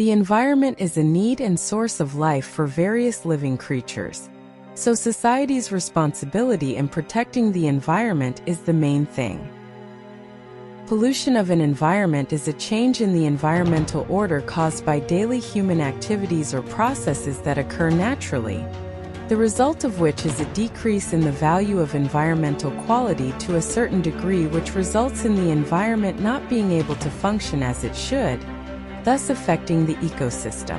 The environment is a need and source of life for various living creatures. So society's responsibility in protecting the environment is the main thing. Pollution of an environment is a change in the environmental order caused by daily human activities or processes that occur naturally, the result of which is a decrease in the value of environmental quality to a certain degree, which results in the environment not being able to function as it should, thus affecting the ecosystem.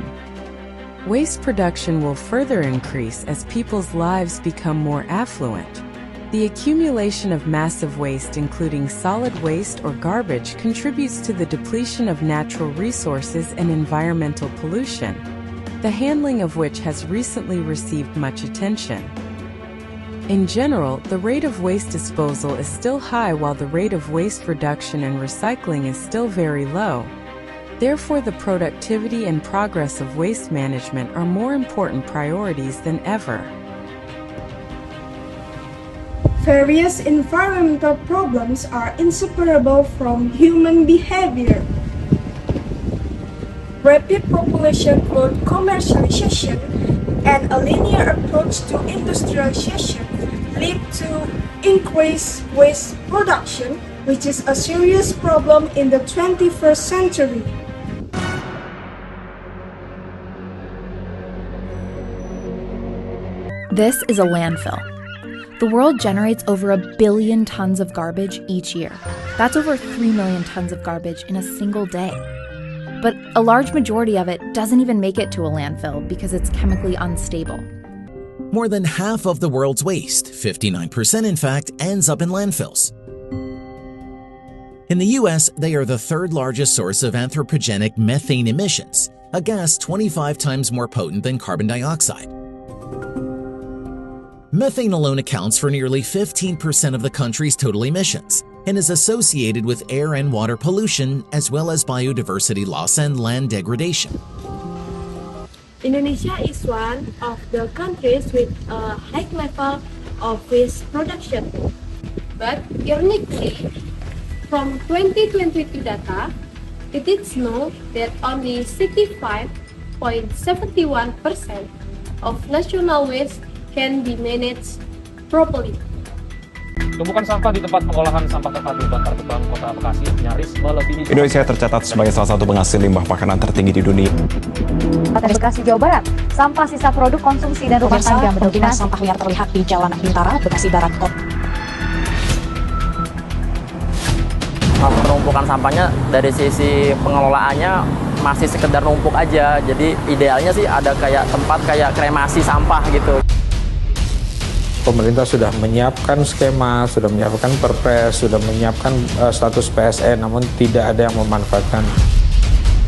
Waste production will further increase as people's lives become more affluent. The accumulation of massive waste, including solid waste or garbage, contributes to the depletion of natural resources and environmental pollution, the handling of which has recently received much attention. In general, the rate of waste disposal is still high while the rate of waste reduction and recycling is still very low. Therefore, the productivity and progress of waste management are more important priorities than ever. Various environmental problems are inseparable from human behavior. Rapid population growth, commercialization, and a linear approach to industrialization lead to increased waste production, which is a serious problem in the 21st century. This is a landfill. The world generates over 1 billion tons of garbage each year. That's over 3 million tons of garbage in a single day. But a large majority of it doesn't even make it to a landfill because it's chemically unstable. More than half of the world's waste, 59% in fact, ends up in landfills. In the US, they are the third largest source of anthropogenic methane emissions, a gas 25 times more potent than carbon dioxide. Methane alone accounts for nearly 15% of the country's total emissions and is associated with air and water pollution as well as biodiversity loss and land degradation. Indonesia is one of the countries with a high level of waste production. But ironically, from 2022 data, it is known that only 65.71% of national waste can be managed properly. Tumpukan sampah di tempat pengolahan sampah terpadu Bantar Gebang, Kota Bekasi nyaris melebihi. Indonesia tercatat sebagai salah satu penghasil limbah makanan tertinggi di dunia. Kota Bekasi, Jawa Barat, sampah sisa produk konsumsi dan rumah tangga mendominasi. Sampah liar terlihat di Jalan Bintara, Bekasi Barat. Penumpukan sampahnya dari sisi pengelolaannya masih sekedar numpuk aja. Jadi idealnya sih ada kayak tempat kayak kremasi sampah gitu. Pemerintah sudah menyiapkan skema, sudah menyiapkan perpres, sudah menyiapkan status PSN, namun tidak ada yang memanfaatkan.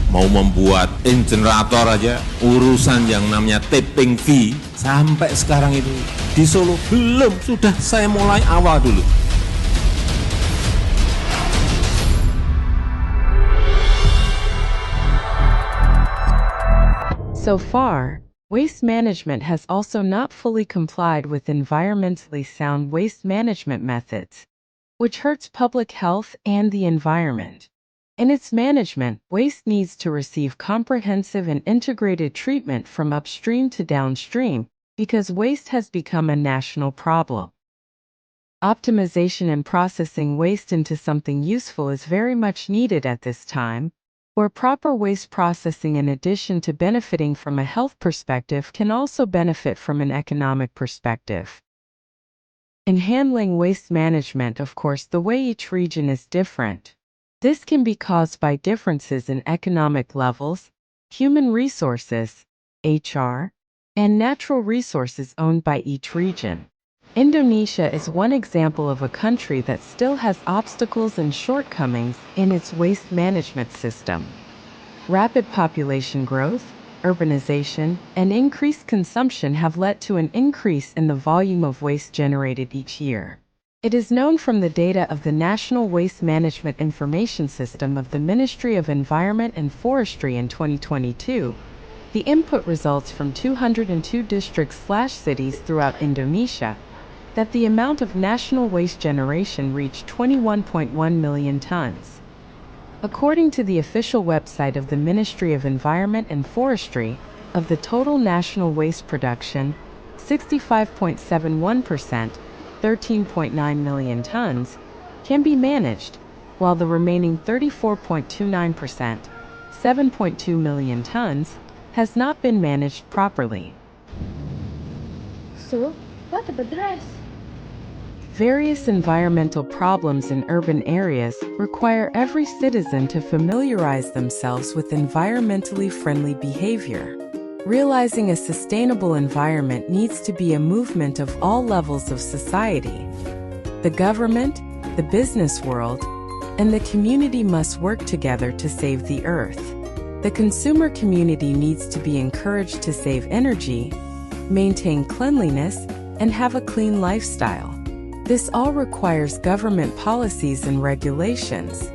Mau membuat incinerator aja, urusan yang namanya tipping fee, sampai sekarang itu di Solo belum, sudah saya mulai awal dulu. So far, waste management has also not fully complied with environmentally sound waste management methods, which hurts public health and the environment. In its management, waste needs to receive comprehensive and integrated treatment from upstream to downstream because waste has become a national problem. Optimization and processing waste into something useful is very much needed at this time, where proper waste processing, in addition to benefiting from a health perspective, can also benefit from an economic perspective. In handling waste management, of course, the way each region is different. This can be caused by differences in economic levels, human resources, HR, and natural resources owned by each region. Indonesia is one example of a country that still has obstacles and shortcomings in its waste management system. Rapid population growth, urbanization, and increased consumption have led to an increase in the volume of waste generated each year. It is known from the data of the National Waste Management Information System of the Ministry of Environment and Forestry in 2022, the input results from 202 districts/cities throughout Indonesia, that the amount of national waste generation reached 21.1 million tons. According to the official website of the Ministry of Environment and Forestry, of the total national waste production, 65.71%, 13.9 million tons, can be managed, while the remaining 34.29%, 7.2 million tons, has not been managed properly. So, what about the rest? Various environmental problems in urban areas require every citizen to familiarize themselves with environmentally friendly behavior. Realizing a sustainable environment needs to be a movement of all levels of society. The government, the business world, and the community must work together to save the earth. The consumer community needs to be encouraged to save energy, maintain cleanliness, and have a clean lifestyle. This all requires government policies and regulations.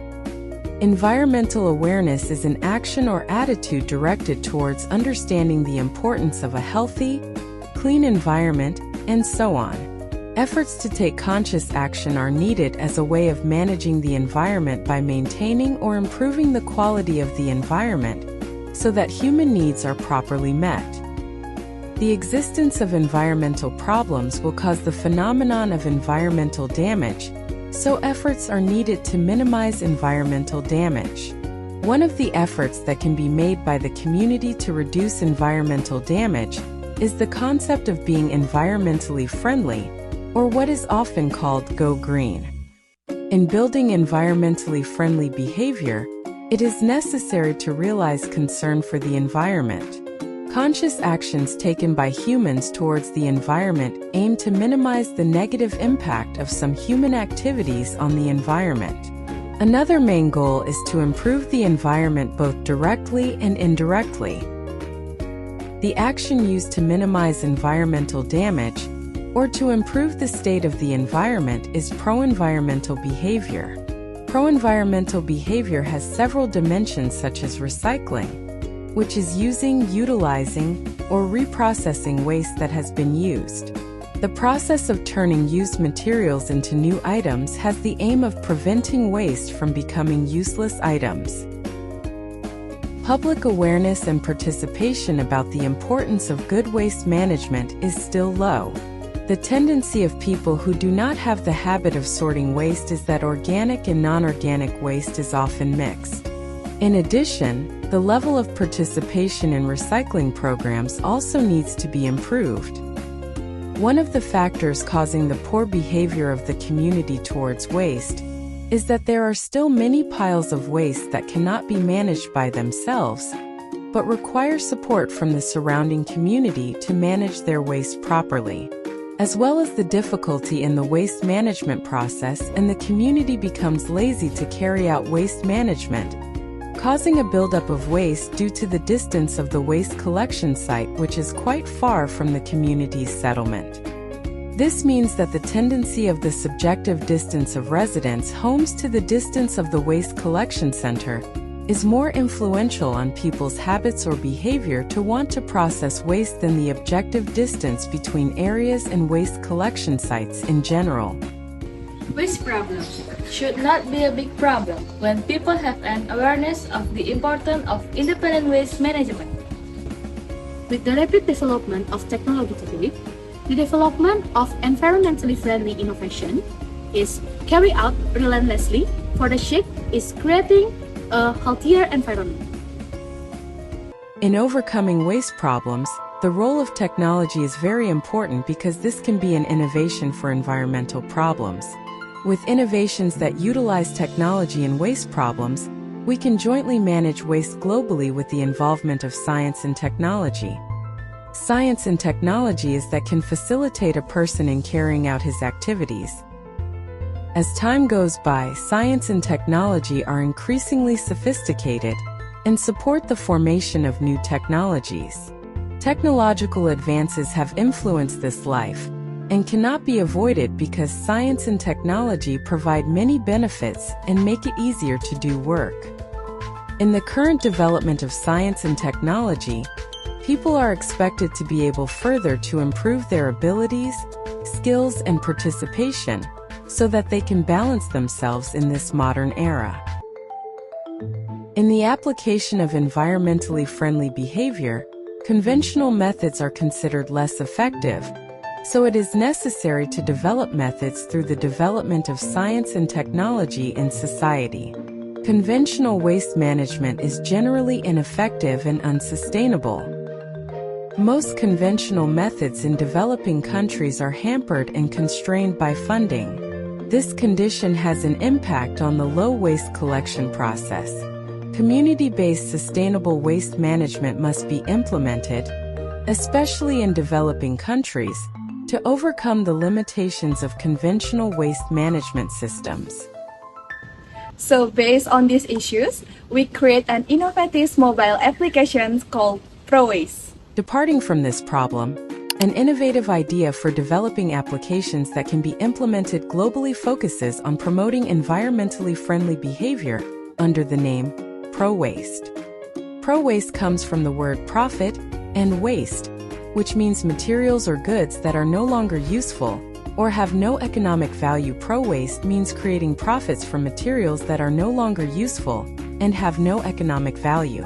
Environmental awareness is an action or attitude directed towards understanding the importance of a healthy, clean environment, and so on. Efforts to take conscious action are needed as a way of managing the environment by maintaining or improving the quality of the environment so that human needs are properly met. The existence of environmental problems will cause the phenomenon of environmental damage, so efforts are needed to minimize environmental damage. One of the efforts that can be made by the community to reduce environmental damage is the concept of being environmentally friendly, or what is often called Go Green. In building environmentally friendly behavior, it is necessary to realize concern for the environment. Conscious actions taken by humans towards the environment aim to minimize the negative impact of some human activities on the environment. Another main goal is to improve the environment both directly and indirectly. The action used to minimize environmental damage or to improve the state of the environment is pro-environmental behavior. Pro-environmental behavior has several dimensions such as recycling, which is using, utilizing, or reprocessing waste that has been used. The process of turning used materials into new items has the aim of preventing waste from becoming useless items. Public awareness and participation about the importance of good waste management is still low. The tendency of people who do not have the habit of sorting waste is that organic and non-organic waste is often mixed. In addition, the level of participation in recycling programs also needs to be improved. One of the factors causing the poor behavior of the community towards waste is that there are still many piles of waste that cannot be managed by themselves, but require support from the surrounding community to manage their waste properly, as well as the difficulty in the waste management process, and the community becomes lazy to carry out waste management, causing a buildup of waste due to the distance of the waste collection site, which is quite far from the community's settlement. This means that the tendency of the subjective distance of residents' homes to the distance of the waste collection center is more influential on people's habits or behavior to want to process waste than the objective distance between areas and waste collection sites in general. Waste problems should not be a big problem when people have an awareness of the importance of independent waste management. With the rapid development of technology today, the development of environmentally friendly innovation is carried out relentlessly for the sake is creating a healthier environment. In overcoming waste problems, the role of technology is very important because this can be an innovation for environmental problems. With innovations that utilize technology in waste problems, we can jointly manage waste globally with the involvement of science and technology. Science and technology is that can facilitate a person in carrying out his activities. As time goes by, science and technology are increasingly sophisticated and support the formation of new technologies. Technological advances have influenced this life and cannot be avoided because science and technology provide many benefits and make it easier to do work. In the current development of science and technology, people are expected to be able further to improve their abilities, skills, and participation so that they can balance themselves in this modern era. In the application of environmentally friendly behavior, conventional methods are considered less effective, so it is necessary to develop methods through the development of science and technology in society. Conventional waste management is generally ineffective and unsustainable. Most conventional methods in developing countries are hampered and constrained by funding. This condition has an impact on the low waste collection process. Community-based sustainable waste management must be implemented, especially in developing countries, to overcome the limitations of conventional waste management systems. So based on these issues, we create an innovative mobile application called ProWaste. Departing from this problem, an innovative idea for developing applications that can be implemented globally focuses on promoting environmentally friendly behavior under the name ProWaste. ProWaste comes from the word profit and waste, which means materials or goods that are no longer useful or have no economic value. Pro-waste means creating profits from materials that are no longer useful and have no economic value.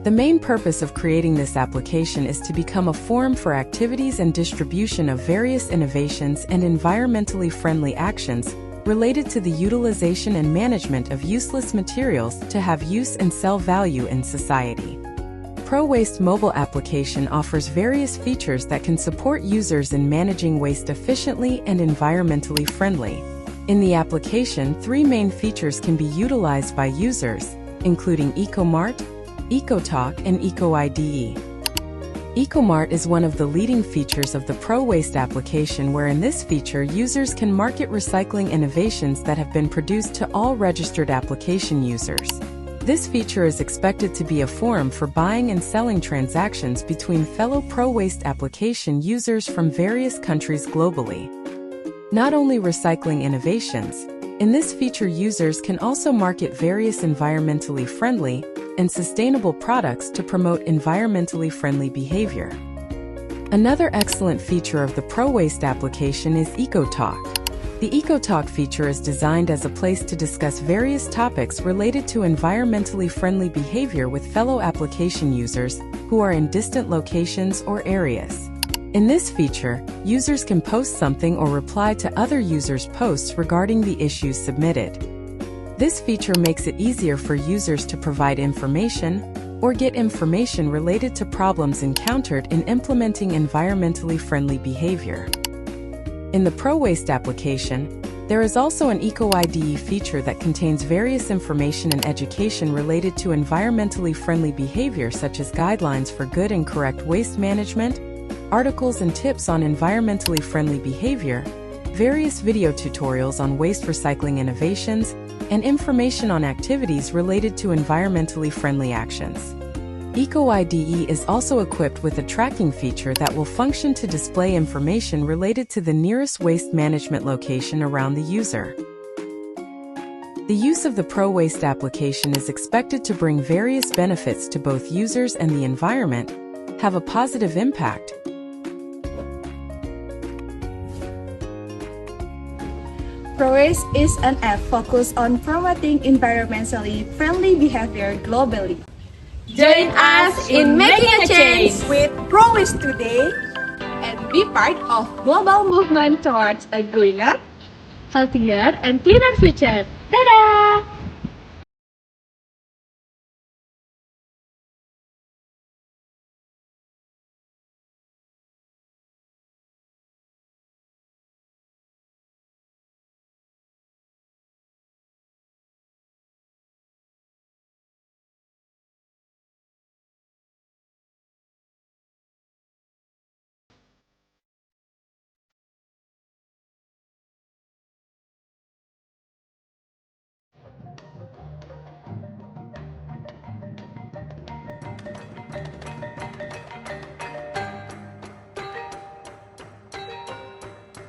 The main purpose of creating this application is to become a forum for activities and distribution of various innovations and environmentally friendly actions related to the utilization and management of useless materials to have use and sell value in society. ProWaste mobile application offers various features that can support users in managing waste efficiently and environmentally friendly. In the application, 3 main features can be utilized by users, including EcoMart, EcoTalk, and EcoIDE. EcoMart is one of the leading features of the ProWaste application, where in this feature users can market recycling innovations that have been produced to all registered application users. This feature is expected to be a forum for buying and selling transactions between fellow ProWaste application users from various countries globally. Not only recycling innovations, in this feature users can also market various environmentally friendly and sustainable products to promote environmentally friendly behavior. Another excellent feature of the ProWaste application is EcoTalk. The EcoTalk feature is designed as a place to discuss various topics related to environmentally friendly behavior with fellow application users who are in distant locations or areas. In this feature, users can post something or reply to other users' posts regarding the issues submitted. This feature makes it easier for users to provide information or get information related to problems encountered in implementing environmentally friendly behavior. In the ProWaste application, there is also an EcoIDE feature that contains various information and education related to environmentally friendly behavior, such as guidelines for good and correct waste management, articles and tips on environmentally friendly behavior, various video tutorials on waste recycling innovations, and information on activities related to environmentally friendly actions. EcoIDE is also equipped with a tracking feature that will function to display information related to the nearest waste management location around the user. The use of the ProWaste application is expected to bring various benefits to both users and the environment, have a positive impact. ProWaste is an app focused on promoting environmentally friendly behavior globally. Join us in making a change with ProWaste today and be part of global movement towards a greener, healthier, and cleaner future. Ta-da!